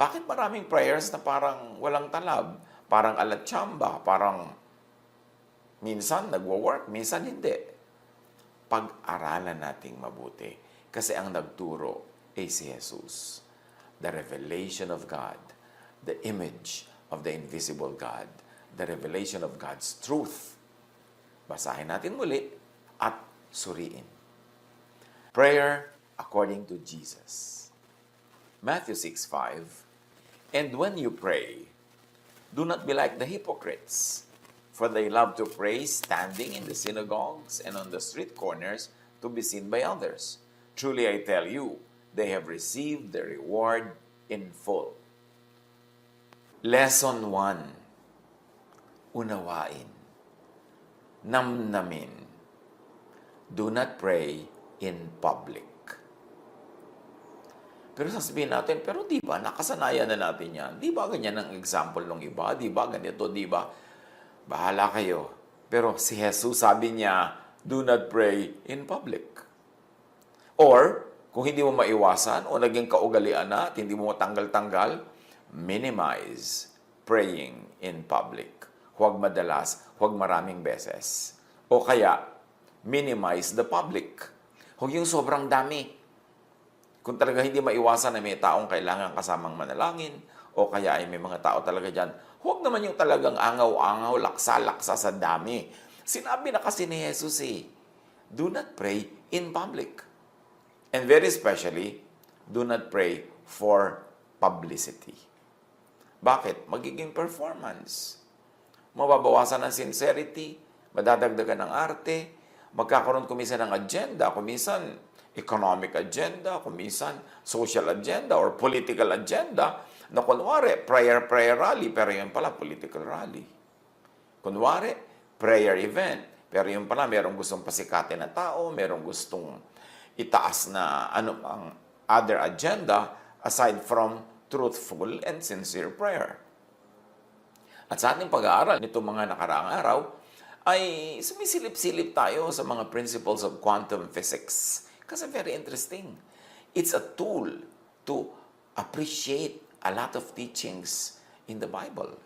Bakit maraming prayers na parang walang talab? Parang alatsamba, parang minsan nagwo-work, minsan hindi. Pag-aralan nating mabuti. Kasi ang nagturo ay si Jesus. The revelation of God, the image of the invisible God, the revelation of God's truth. Basahin natin muli at suriin. Prayer according to Jesus. Matthew 6:5. And when you pray, do not be like the hypocrites, for they love to pray standing in the synagogues and on the street corners to be seen by others. Truly I tell you, they have received their reward in full. Lesson 1. Unawain. Namnamin. Do not pray in public. Pero sasabihin natin, pero di ba, nakasanayan na natin yan. Di ba ganyan ang example ng iba? Di ba ganito? Di ba? Bahala kayo. Pero si Jesus sabi niya, do not pray in public. Or, kung hindi mo maiwasan o naging kaugalian na at hindi mo matanggal-tanggal, minimize praying in public. Huwag madalas, huwag maraming beses. O kaya, minimize the public. Huwag yung sobrang dami. Kung talaga hindi maiwasan na may taong kailangan kasamang manalangin, o kaya ay may mga tao talaga dyan, huwag naman yung talagang angaw-angaw, laksa-laksa sa dami. Sinabi na kasi ni Jesus do not pray in public. And very especially, do not pray for publicity. Bakit? Magiging performance. Mababawasan ng sincerity, madadagdagan ng arte, magkakaroon kuminsan ng agenda, kuminsan economic agenda, kuminsan social agenda or political agenda, na kunwari, prayer rally, pero yun pala, political rally. Kunwari, prayer event, pero yun pala, merong gustong pasikatin na tao, merong gustong itaas na ang other agenda aside from truthful and sincere prayer. At sa ating pag-aaral nitong mga nakaraang araw, ay sumisilip-silip tayo sa mga principles of quantum physics. Kasi very interesting. It's a tool to appreciate a lot of teachings in the Bible.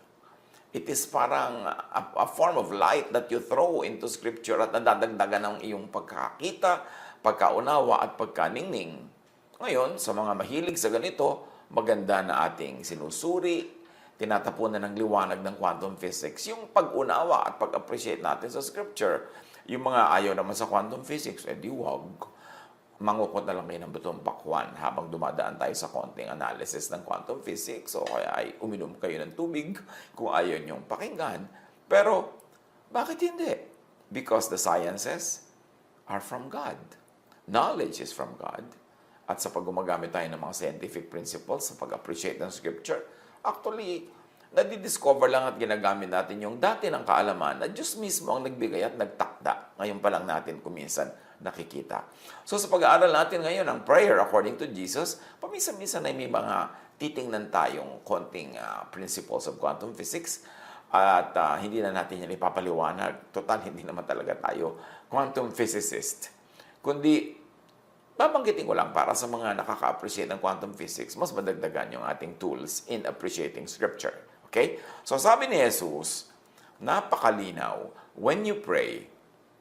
It is parang a form of light that you throw into Scripture at nadadagdagan ng iyong pagkakita, pagkaunawa at pagkaningning. Ngayon, sa mga mahilig sa ganito, maganda na ating sinusuri, tinatapunan ng liwanag ng quantum physics, yung pag-unawa at pag-appreciate natin sa Scripture. Yung mga ayaw naman sa quantum physics, di wag. Mangukot na lang kayo ng butong pakwan habang dumadaan tayo sa konting analysis ng quantum physics o kaya ay uminom kayo ng tubig kung ayaw niyong pakinggan. Pero, bakit hindi? Because the sciences are from God. Knowledge is from God. At sa pag-gumagamit tayo ng mga scientific principles sa pag-appreciate ng Scripture, actually, nadidiscover lang at ginagamit natin yung dati ng kaalaman na Diyos mismo ang nagbigay at nagtakda. Ngayon pa lang natin kuminsan nakikita. So sa pag-aaral natin ngayon ng prayer according to Jesus, paminsan-minsan ay may mga titingnan tayong konting principles of quantum physics at hindi na natin yan ipapaliwanag. Total, hindi naman talaga tayo quantum physicist. Kundi, babanggitin ko lang para sa mga nakaka-appreciate ng quantum physics, mas madagdagan yung ating tools in appreciating Scripture. Okay? So sabi ni Jesus, napakalinaw, when you pray,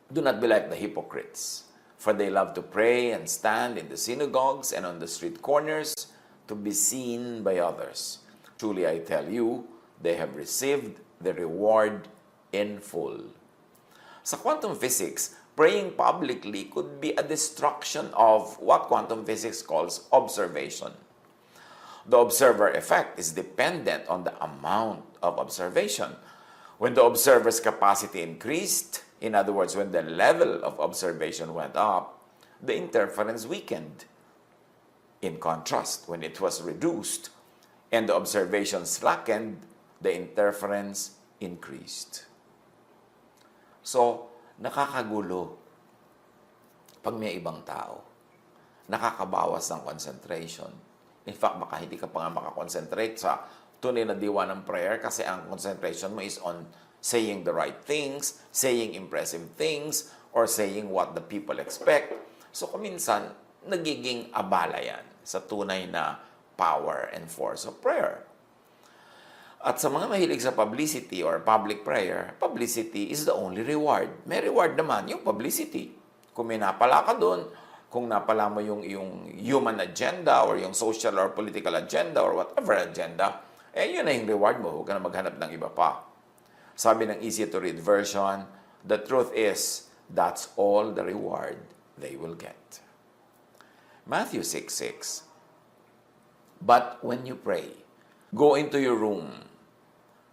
do not be like the hypocrites, for they love to pray and stand in the synagogues and on the street corners to be seen by others. Truly I tell you, they have received the reward in full. Sa quantum physics, praying publicly could be a destruction of what quantum physics calls observation. The observer effect is dependent on the amount of observation. When the observer's capacity increased, in other words, when the level of observation went up, the interference weakened. In contrast, when it was reduced and the observation slackened, the interference increased. So, nakakagulo pag may ibang tao. Nakakabawas ng concentration. In fact, baka hindi ka pa nga makakonsentrate sa tunay na diwa ng prayer kasi ang concentration mo is on saying the right things, saying impressive things, or saying what the people expect. So, kuminsan, nagiging abala yan sa tunay na power and force of prayer. At sa mga mahilig sa publicity or public prayer, publicity is the only reward. May reward naman yung publicity. Kung may napala ka doon, kung napala mo yung human agenda or yung social or political agenda or whatever agenda, yun na yung reward mo. Huwag ka na maghanap ng iba pa. Sabi ng easy-to-read version, the truth is, that's all the reward they will get. Matthew 6:6. But when you pray, go into your room,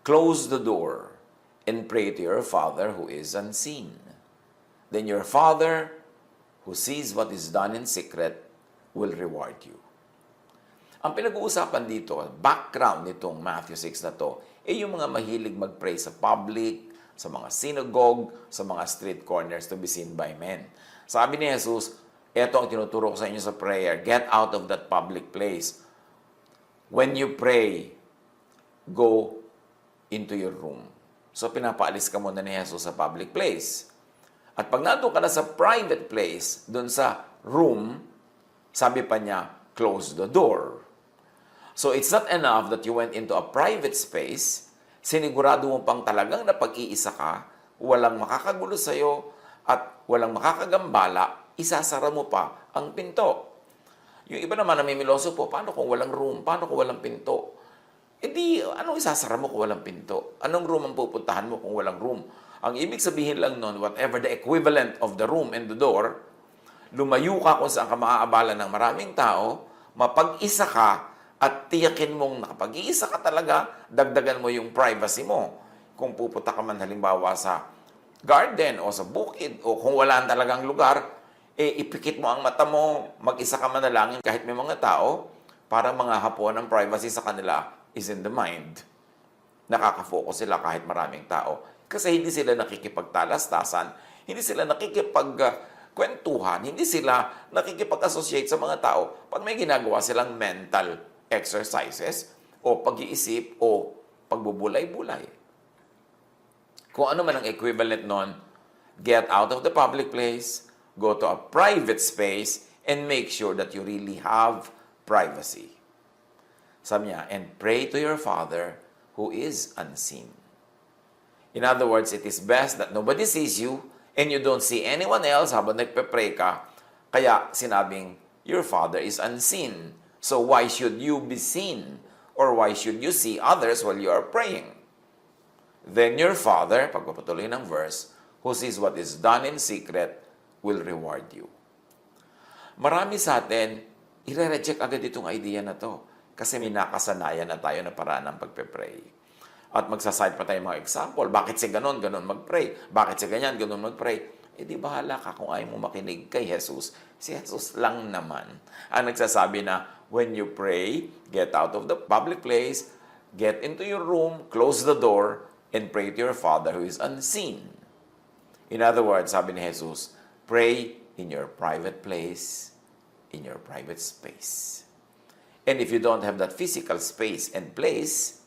close the door, and pray to your Father who is unseen. Then your Father, who sees what is done in secret, will reward you. Ang pinag-uusapan dito, background nitong Matthew 6 na to, yung mga mahilig mag-pray sa public, sa mga synagogue, sa mga street corners to be seen by men. Sabi ni Jesus, eto ang tinuturo ko sa inyo sa prayer, get out of that public place. When you pray, go into your room. So pinapaalis ka muna ni Jesus sa public place. At pag nandun ka na sa private place, dun sa room, sabi pa niya, close the door. So it's not enough that you went into a private space, sinigurado mo pang talagang napag-iisa ka, walang makakagulo sa'yo, at walang makakagambala, isasara mo pa ang pinto. Yung iba naman na mimiloso po, paano kung walang room? Paano kung walang pinto? Anong isasara mo kung walang pinto? Anong room ang pupuntahan mo kung walang room? Ang ibig sabihin lang nun, whatever the equivalent of the room and the door, lumayo ka kung saan ka maaabala ng maraming tao, mapag-isa ka, at tiyakin mong nakapag-iisa ka talaga, dagdagan mo yung privacy mo. Kung pupunta ka man halimbawa sa garden o sa bukid o kung wala talagang lugar, ipikit mo ang mata mo, mag-isa ka manalangin kahit may mga tao, para mga hapon ang privacy sa kanila is in the mind. Nakaka-focus sila kahit maraming tao. Kasi hindi sila nakikipagtalastasan, hindi sila nakikipagkwentuhan, hindi sila nakikipag-associate sa mga tao pag may ginagawa silang mental exercises o pag-iisip o pagbubulay-bulay. Kung ano man ang equivalent nun, get out of the public place, go to a private space, and make sure that you really have privacy. Sabi niya, and pray to your Father who is unseen. In other words, it is best that nobody sees you and you don't see anyone else habang nagpe-pray ka. Kaya sinabing, your Father is unseen. So why should you be seen? Or why should you see others while you are praying? Then your Father, pagpapatuloy ng verse, who sees what is done in secret, will reward you. Marami sa atin, i-reject agad itong idea na to. Kasi may nakasanayan na tayo na paraan ng pagpe-pray. At magsaside pa tayo mga example. Bakit si ganon mag-pray? Bakit si ganyan, ganon mag-pray? Di bahala ka kung ayaw mo makinig kay Jesus. Si Jesus lang naman ang nagsasabi na, when you pray, get out of the public place, get into your room, close the door, and pray to your Father who is unseen. In other words, sabi ni Jesus, pray in your private place, in your private space. And if you don't have that physical space and place,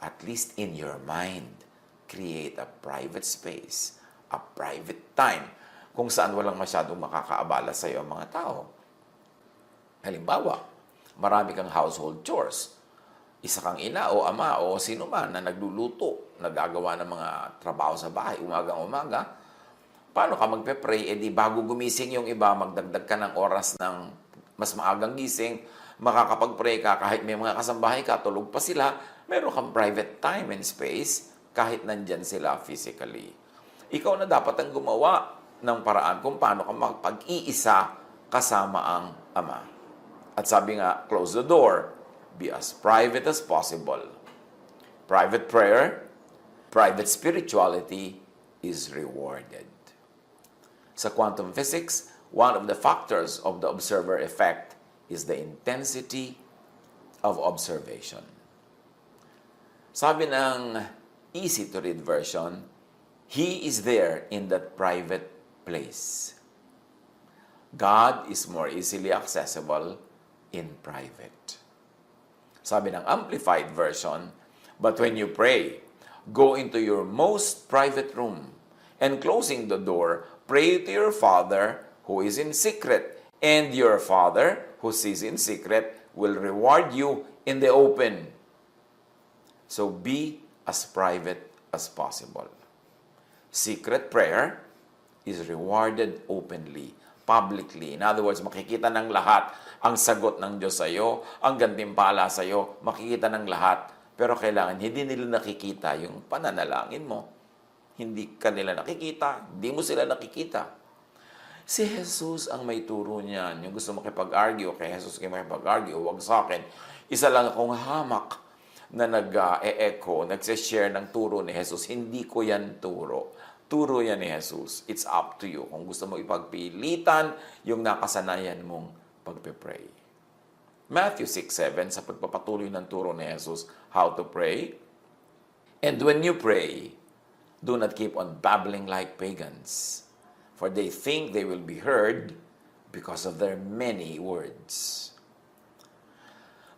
at least in your mind, create a private space, a private time, kung saan walang masyadong makakaabala sa iyo ang mga tao. Halimbawa, marami kang household chores. Isa kang ina o ama o sino man na nagluluto, nagagawa ng mga trabaho sa bahay, umagang-umaga. Paano ka magpe-pray? Bago gumising yung iba, magdagdag ka ng oras ng mas maagang gising, makakapag-pray ka kahit may mga kasambahay ka, tulog pa sila, meron kang private time and space kahit nandyan sila physically. Ikaw na dapat ang gumawa ng paraan kung paano ka magpag-iisa kasama ang Ama. At sabi nga, close the door, be as private as possible. Private prayer, private spirituality is rewarded. Sa quantum physics, one of the factors of the observer effect is the intensity of observation. Sabi ng easy-to-read version, He is there in that private place. God is more easily accessible in private. Sabi ng Amplified version, but when you pray, go into your most private room, and closing the door, pray to your Father who is in secret, and your Father who sees in secret will reward you in the open. So be as private as possible. Secret prayer is rewarded openly, publicly. In other words, makikita ng lahat ang sagot ng Diyos sa iyo, ang gantimpala sa iyo, makikita ng lahat. Pero kailangan hindi nila nakikita yung pananalangin mo. Hindi ka nila nakikita, hindi mo sila nakikita. Si Jesus ang may turo niyan. Yung gusto makipag-argue, kay Jesus kayo makipag-argue, huwag sa akin. Isa lang akong hamak na nag-e-echo, nagse-share ng turo ni Jesus. Hindi ko yan turo. Turo yan ni Jesus. It's up to you. Kung gusto mo ipagpilitan yung nakasanayan mong pagpe-pray. Matthew 6:7, sa pagpapatuloy ng turo ni Jesus, how to pray. And when you pray, do not keep on babbling like pagans, for they think they will be heard because of their many words.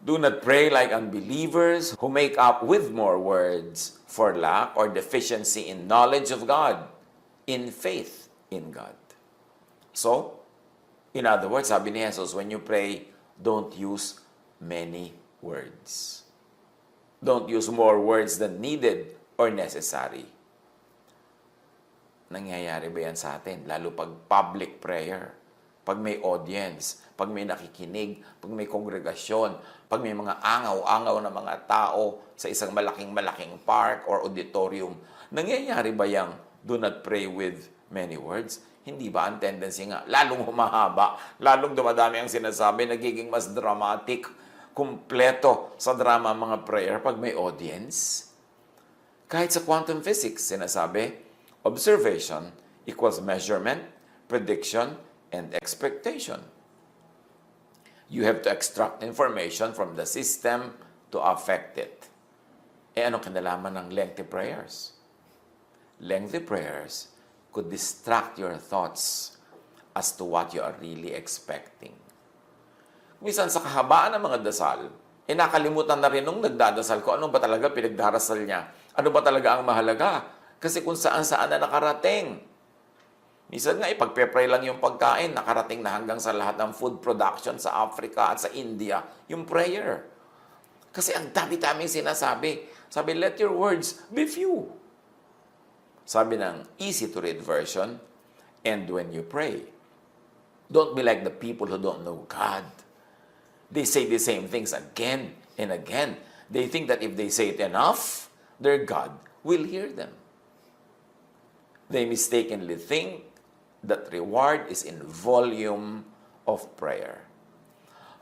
Do not pray like unbelievers who make up with more words for lack or deficiency in knowledge of God, in faith in God. So, in other words, sabi ni Jesus, when you pray, don't use many words. Don't use more words than needed or necessary. Nangyayari ba yan sa atin? Lalo pag public prayer, pag may audience, pag may nakikinig, pag may kongregasyon, pag may mga angaw-angaw na mga tao sa isang malaking-malaking park or auditorium, nangyayari ba yang do not pray with many words? Hindi ba ang tendency nga? Lalong humahaba, lalong dumadami ang sinasabi, nagiging mas dramatic, kumpleto sa drama mga prayer pag may audience. Kahit sa quantum physics, sinasabi, observation equals measurement, prediction, and expectation. You have to extract information from the system to affect it. Anong kinalaman ng lengthy prayers? Lengthy prayers could distract your thoughts as to what you are really expecting. Minsan sa kahabaan ng mga dasal, nakalimutan na rin nung nagdadasal ko, ano ba talaga pinagdarasal niya? Ano ba talaga ang mahalaga? Kasi kung saan-saan na nakarating. Minsan nga, pagpe-pray lang yung pagkain, nakarating na hanggang sa lahat ng food production sa Africa at sa India, yung prayer. Kasi ang dami-daming sinasabi. Sabi, let your words be few. Sabi ng easy-to-read version, and when you pray, don't be like the people who don't know God. They say the same things again and again. They think that if they say it enough, their God will hear them. They mistakenly think that reward is in volume of prayer.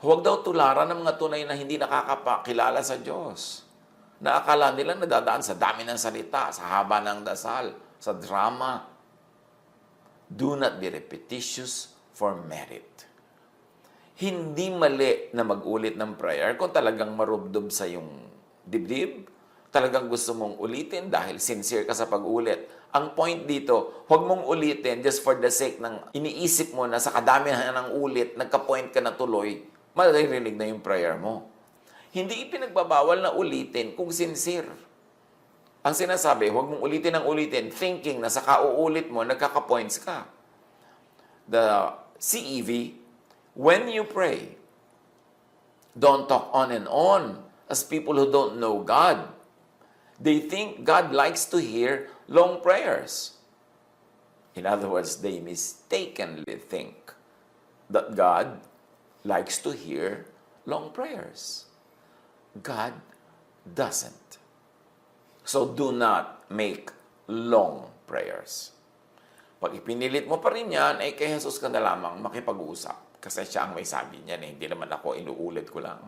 Huwag daw tularan ng mga tunay na hindi nakakapakilala sa Diyos. Naakala nila nadadaan sa dami ng salita, sa haba ng dasal, sa drama. Do not be repetitious for merit. Hindi mali na mag-ulit ng prayer kung talagang marubdob sa yung dibdib, talagang gusto mong ulitin dahil sincere ka sa pag-ulit. Ang point dito, huwag mong ulitin just for the sake ng iniisip mo na sa kadamihan ng ulit, nagka-point ka na tuloy, maririnig na yung prayer mo. Hindi ipinagbabawal na ulitin kung sincere. Ang sinasabi, huwag mong ulitin ng ulitin, thinking na sa kauulit mo, nagkaka-points ka. The CEV, when you pray, don't talk on and on as people who don't know God. They think God likes to hear long prayers. In other words, they mistakenly think that God likes to hear long prayers. God doesn't. So do not make long prayers. Pag ipinilit mo pa rin yan, ay kay Jesus ka na lamang makipag-uusap. Kasi siya ang may sabi niyan, hindi naman ako, inuulit ko lang.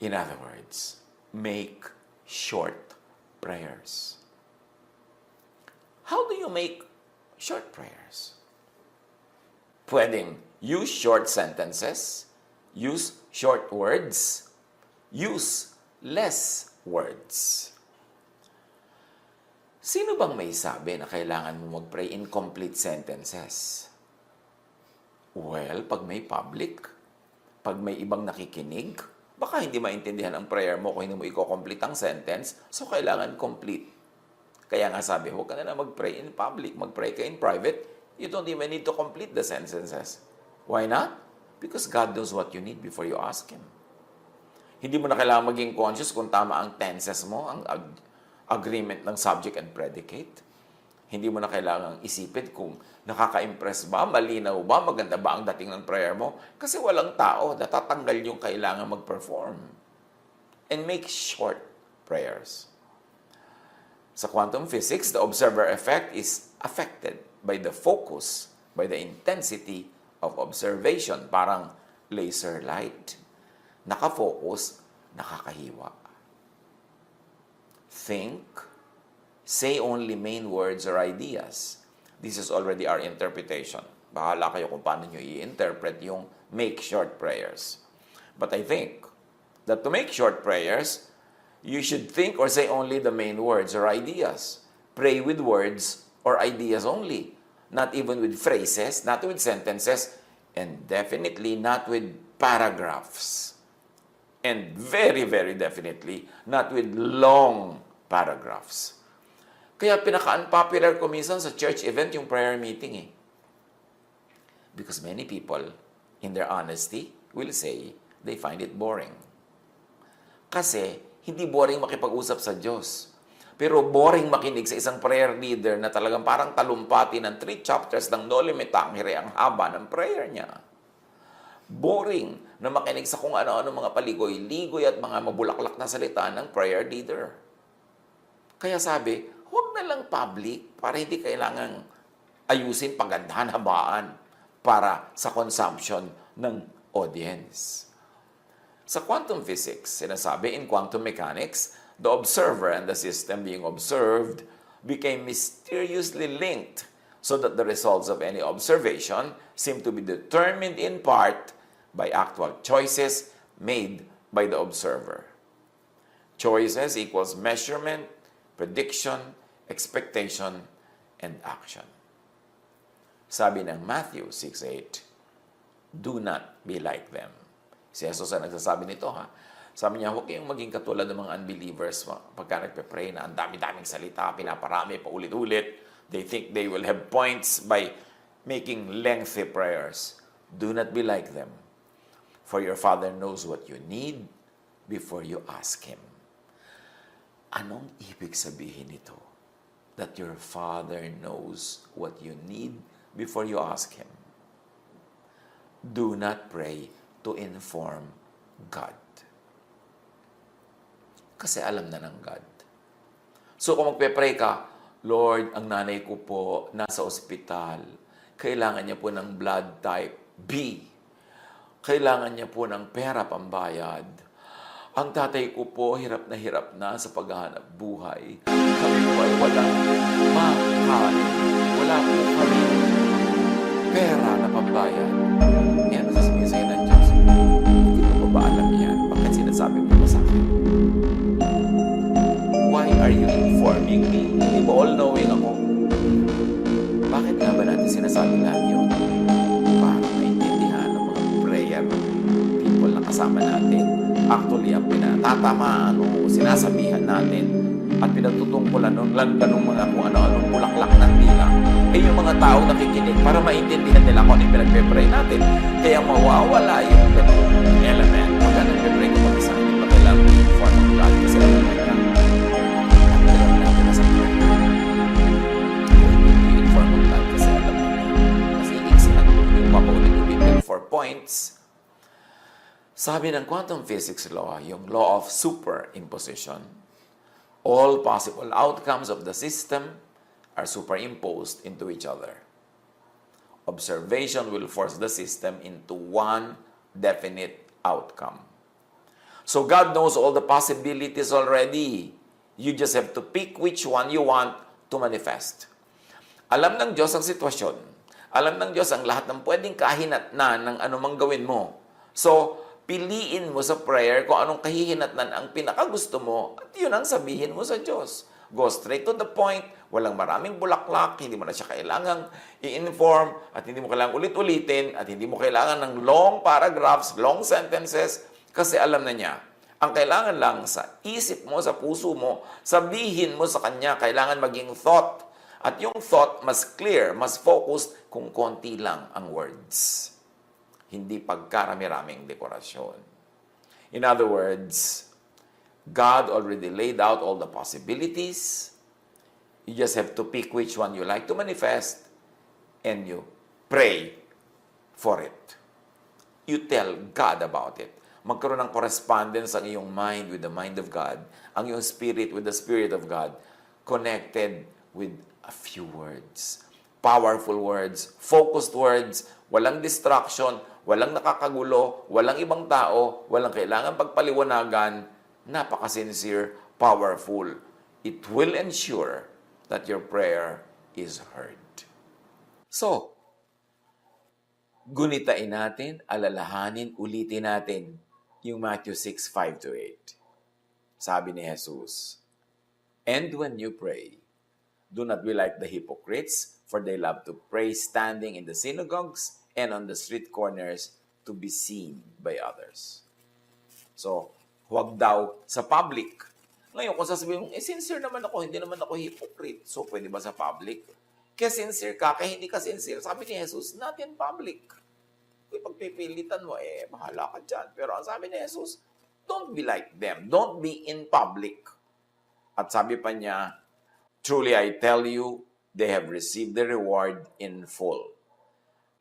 In other words, make short prayers. How do you make short prayers? Pwedeng use short sentences, use short words, use less words. Sino bang may sabi na kailangan mo mag-pray in complete sentences? Well, pag may public, pag may ibang nakikinig, baka hindi maintindihan ang prayer mo kung hindi mo i-complete ang sentence, so kailangan complete. Kaya nga sabi, huwag ka na mag-pray in public, mag-pray ka in private, you don't even need to complete the sentences. Why not? Because God knows what you need before you ask Him. Hindi mo na kailangan maging conscious kung tama ang tenses mo, ang agreement ng subject and predicate. Hindi mo na kailangan isipin kung nakaka-impress ba, malinaw ba, maganda ba ang dating ng prayer mo. Kasi walang tao, natatanggal yung kailangan mag-perform. And make short prayers. Sa quantum physics, the observer effect is affected by the focus, by the intensity of observation. Parang laser light. Nakafocus, nakakahiwa. Think, say only main words or ideas. This is already our interpretation. Bahala kayo kung paano nyo i-interpret yung make short prayers. But I think that to make short prayers, you should think or say only the main words or ideas. Pray with words or ideas only. Not even with phrases, not with sentences, and definitely not with paragraphs. And very, very definitely, not with long paragraphs. Kaya pinaka-unpopular ko minsan sa church event yung prayer meeting eh. Because many people, in their honesty, will say they find it boring. Kasi hindi boring makipag-usap sa Diyos. Pero boring makinig sa isang prayer leader na talagang parang talumpati ng 3 chapters ng No Limit Tangere ang haba ng prayer niya. Boring na makinig sa kung ano-ano mga paligoy-ligoy at mga mabulaklak na salita ng prayer leader. Kaya sabi, huwag na lang public para hindi kailangang ayusin, pagandahan, habaan para sa consumption ng audience. Sa quantum physics, sinasabi in quantum mechanics, the observer and the system being observed became mysteriously linked so that the results of any observation seem to be determined in part by actual choices made by the observer. Choices equals measurement, prediction, expectation, and action. Sabi ng Matthew 6:8, do not be like them. Si Jesus ang nagsasabi nito ha. Sabi niya, huwag kayong maging katulad ng mga unbelievers pagka nagpe-pray na ang dami-daming salita, pinaparami, paulit-ulit. They think they will have points by making lengthy prayers. Do not be like them. For your Father knows what you need before you ask Him. Anong ibig sabihin nito? That your Father knows what you need before you ask Him. Do not pray to inform God. Kasi alam na ng God. So kung magpe-pray ka, Lord, ang nanay ko po nasa ospital. Kailangan niya po ng blood type B. Kailangan niya po ng pera pambayad. Ang tatay ko po hirap na sa paghahanap buhay. Kami po ay walang makain. Wala po kami pera na pambayad. Yan ang sasabihin sa'yo ng Diyos. Hindi ko ba alam yan? Bakit sinasabi mo sa akin? Why are you informing me? Hindi ba all-knowing ako? Bakit nga ba natin sinasabi lahat yun? Para maintindihan ng mga prayer people na kasama natin. Actually, ang pinatatamaan o sinasabihan natin at pinatutungkulan ng landa ng mga kung ano-anong bulaklak ng dila ay yung mga tao nakikinig para maintindihan nila kung ano yung pinagpe-pray natin. Kaya mawawala yung ganung element. Pagka nagpe-pray ko mag-isa, hindi pa kailangan inform ng God kasi alam mo yan. At alam natin na sa prayer. Hindi inform ng God kasi alam mo yan. Kasi iksinan mo yung papaulit-ulit 4 points. Sabi ng quantum physics law, yung law of superimposition, all possible outcomes of the system are superimposed into each other. Observation will force the system into one definite outcome. So God knows all the possibilities already. You just have to pick which one you want to manifest. Alam ng Diyos ang sitwasyon. Alam ng Diyos ang lahat ng pwedeng kahinatnan ng anumang gawin mo. So, piliin mo sa prayer kung anong kahihinatnan ang pinakagusto mo at yun ang sabihin mo sa Diyos. Go straight to the point, walang maraming bulaklak, hindi mo na siya kailangang i-inform at hindi mo kailangang ulit-ulitin at hindi mo kailangan ng long paragraphs, long sentences kasi alam na niya. Ang kailangan lang sa isip mo, sa puso mo, sabihin mo sa Kanya, kailangan maging thought. At yung thought mas clear, mas focused kung konti lang ang words. hindi pagkarami-raming dekorasyon. In other words, God already laid out all the possibilities. You just have to pick which one you like to manifest and you pray for it. You tell God about it. Magkaroon ng correspondence ang iyong mind with the mind of God, ang iyong spirit with the Spirit of God, connected with a few words. Powerful words, focused words, walang distraction, walang nakakagulo, walang ibang tao, walang kailangan pagpaliwanagan, napaka-sincere, powerful. It will ensure that your prayer is heard. So, gunitain natin, alalahanin, ulitin natin yung Matthew 6:5-8. Sabi ni Jesus, "And when you pray, do not be like the hypocrites, for they love to pray standing in the synagogues and on the street corners to be seen by others." So, huwag daw sa public. Ngayon, kung sasabihin mo, sincere naman ako, hindi naman ako hypocrite. So, pwede ba sa public? Kaya sincere ka, kaya hindi ka sincere. Sabi ni Jesus, not in public. Kung pagpipilitan mo, bahala ka dyan. Pero ang sabi ni Jesus, don't be like them. Don't be in public. At sabi pa niya, truly I tell you, they have received the reward in full.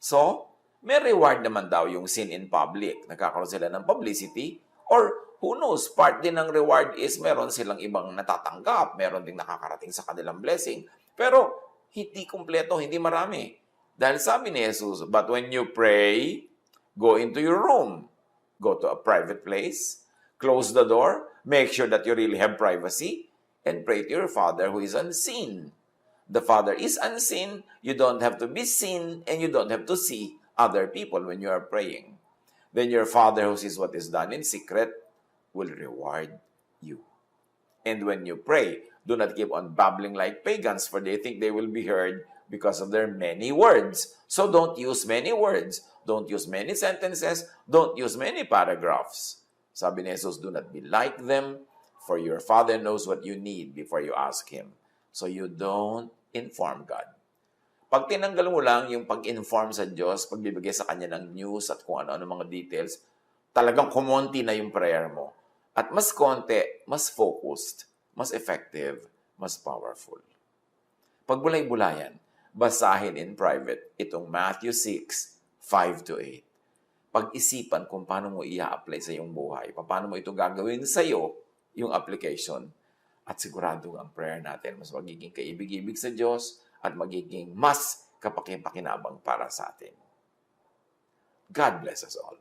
So, may reward naman daw yung sin in public. Nagkakaroon sila ng publicity. Or, who knows, part din ng reward is meron silang ibang natatanggap. Meron ding nakakarating sa kanilang blessing. Pero, hindi kumpleto, hindi marami. Dahil sabi ni Jesus, but when you pray, go into your room. Go to a private place. Close the door. Make sure that you really have privacy. And pray to your Father who is unseen. The Father is unseen. You don't have to be seen and you don't have to see other people when you are praying. Then your Father who sees what is done in secret will reward you. And when you pray, do not keep on babbling like pagans, for they think they will be heard because of their many words. So don't use many words. Don't use many sentences. Don't use many paragraphs. Sabi ni Jesus, do not be like them, for your Father knows what you need before you ask Him. So you don't inform God. Pag tinanggal mo lang yung pag-inform sa Diyos, pagbibigay sa Kanya ng news at kung ano-ano mga details, talagang kumonti na yung prayer mo. At mas konti, mas focused, mas effective, mas powerful. Pagbulay-bulayan, basahin in private itong Matthew 6:5-8. Pag-isipan kung paano mo i-apply sa iyong buhay, paano mo ito gagawin sa iyo, yung application, at sigurado ang prayer natin mas magiging kaibig-ibig sa Diyos at magiging mas kapakipakinabang para sa atin. God bless us all.